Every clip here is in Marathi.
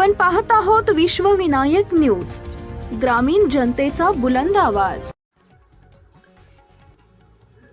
आपण पाहत आहोत विश्वविनायक न्यूज, ग्रामीण जनतेचा बुलंद आवाज।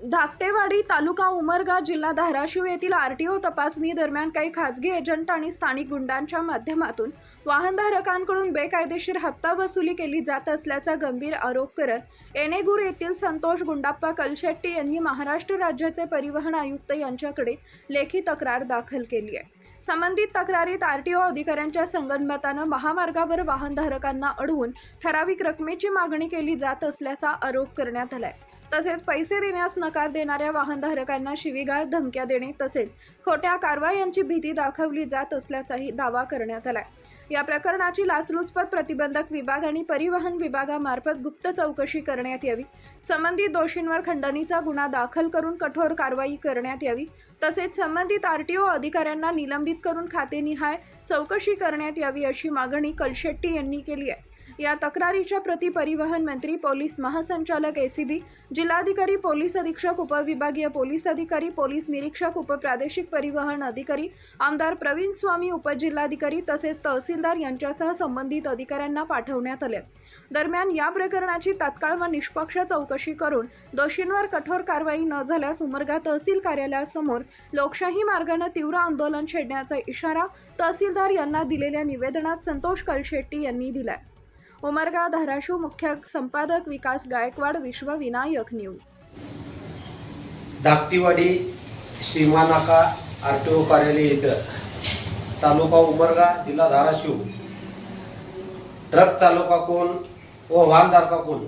धाकटेवाडी तालुका उमरगा जिल्हा धाराशिव येथील आरटीओ तपासणी दरम्यान काही खासगी एजंट आणि स्थानिक गुंडांच्या माध्यमातून वाहनधारकांकडून बेकायदेशीर हप्ता वसुली केली जात असल्याचा गंभीर आरोप करत येणेगूर येथील संतोष गुंडाप्पा कलशेट्टी यांनी महाराष्ट्र राज्याचे परिवहन आयुक्त यांच्याकडे लेखी तक्रार दाखल केली आहे। संबंधित तक्रारीत आरटीओ अधिकाऱ्यांच्या संगनमताने महामार्गावर वाहनधारकांना अडवून ठराविक रकमेची मागणी केली जात असल्याचा आरोप करण्यात आलाय। तसेच पैसे देण्यास नकार देणाऱ्या वाहनधारकांना शिवीगाळ, धमक्या देणे तसेच खोट्या कारवायांची भीती दाखवली जात असल्याचाही दावा करण्यात आलाय। या प्रकरणाची लाचलुचपत प्रतिबंधक विभाग आणि परिवहन विभागामार्फत गुप्त चौकशी करण्यात यावी, संबंधित दोषींवर खंडणीचा गुन्हा दाखल करून कठोर कारवाई करण्यात यावी, तसेच संबंधित आरटीओ अधिकाऱ्यांना निलंबित करून खातेनिहाय चौकशी करण्यात यावी अशी मागणी कलशेट्टी यांनी केली आहे। या तक्रारीच्या प्रति परिवहन मंत्री, पोलीस महासंचालक एसीबी, जिल्हाधिकारी, पोलीस अधीक्षक, उपविभागीय पोलीस अधिकारी, पोलीस निरीक्षक, उपप्रादेशिक परिवहन अधिकारी, आमदार प्रवीण स्वामी, उपजिल्हाधिकारी तसेच तहसीलदार यांच्यासह संबंधित अधिकाऱ्यांना पाठवण्यात आले। दरम्यान या प्रकरणाची तात्काळ व निष्पक्ष चौकशी करून दोषींवर कठोर कारवाई न झाल्यास उमरगा तहसील कार्यालयासमोर लोकशाही मार्गाने तीव्र आंदोलन छेडण्याचा इशारा तहसीलदार यांना दिलेल्या निवेदनात संतोष कलशेट्टी यांनी दिलाय। उमरगा धाराशिव मुख्य संपादक विकास गायकवाड, विश्वविनायक न्यूज। धाकटीवाडी सीमानाका आरटीओ कार्यालय इथं तालुका उमरगा जिल्हा धाराशिव ट्रक चालकाकडून व वाहनधारकाकडून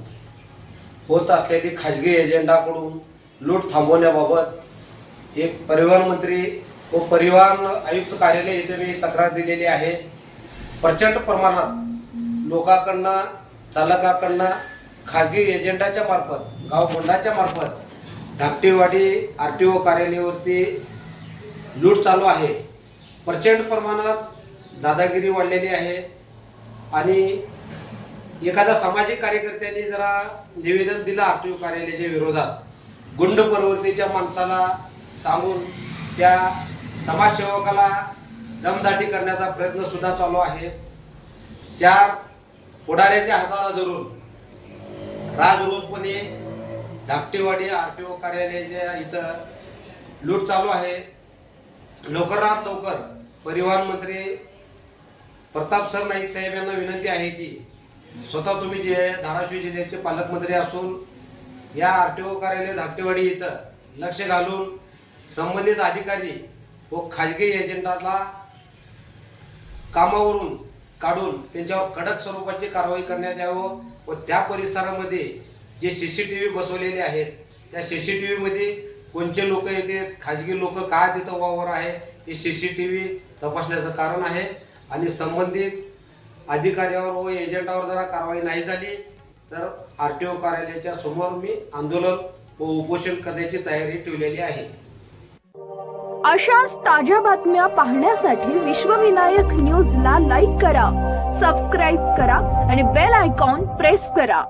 होत असलेली खाजगी एजंटाकडून लूट थांबवण्याबाबत एक परिवहन मंत्री व परिवहन आयुक्त कार्यालय इथे मी तक्रार दिलेली आहे। प्रचंड प्रमाणात लोकांकडनं, चालकाकडनं खाजगी एजंटाच्या मार्फत, गावगुंडाच्या मार्फत धाकटीवाडी आरटीओ कार्यालयावरती लूट चालू आहे। प्रचंड प्रमाणात दादागिरी वाढलेली आहे आणि एखाद्या सामाजिक कार्यकर्त्यांनी जरा निवेदन दिलं आरटीओ कार्यालयाच्या विरोधात, गुंड प्रवृत्तीच्या माणसाला सांगून त्या समाजसेवकाला दमदाटी करण्याचा प्रयत्न सुद्धा चालू आहे। चार पुढाऱ्याच्या हाताला धरून राजरोसपणे धाकटीवाडी आरटीओ कार्यालयाच्या इथं लूट चालू आहे। लवकरात लवकर परिवहन मंत्री प्रताप सर नाईक साहेब यांना विनंती आहे की स्वतः तुम्ही जे धाराशिव जिल्ह्याचे पालकमंत्री असून या आरटीओ कार्यालय धाकटीवाडी इथं लक्ष घालून संबंधित अधिकारी व खाजगी एजंटाला कामावरून काढून त्यांच्यावर कडक स्वरूपाची कारवाई करण्यात यावं व त्या परिसरामध्ये जे सीसीटीव्ही बसवलेले आहेत त्या सीसीटीव्ही मध्ये कोणते लोक येतात, खाजगी लोक का तिथं वावर आहे हे सीसीटीव्ही तपासण्याचं कारण आहे। आणि संबंधित अधिकाऱ्यावर व एजंटावर जरा कारवाई नाही झाली तर आरटीओ कार्यालयाच्या समोर मी आंदोलन व उपोषण करण्याची तयारी ठेवलेली आहे। अशाच ताज्या बातम्या पाहण्यासाठी विश्वविनायक न्यूजला लाईक करा, सबस्क्राईब करा आणि बेल आयकॉन प्रेस करा।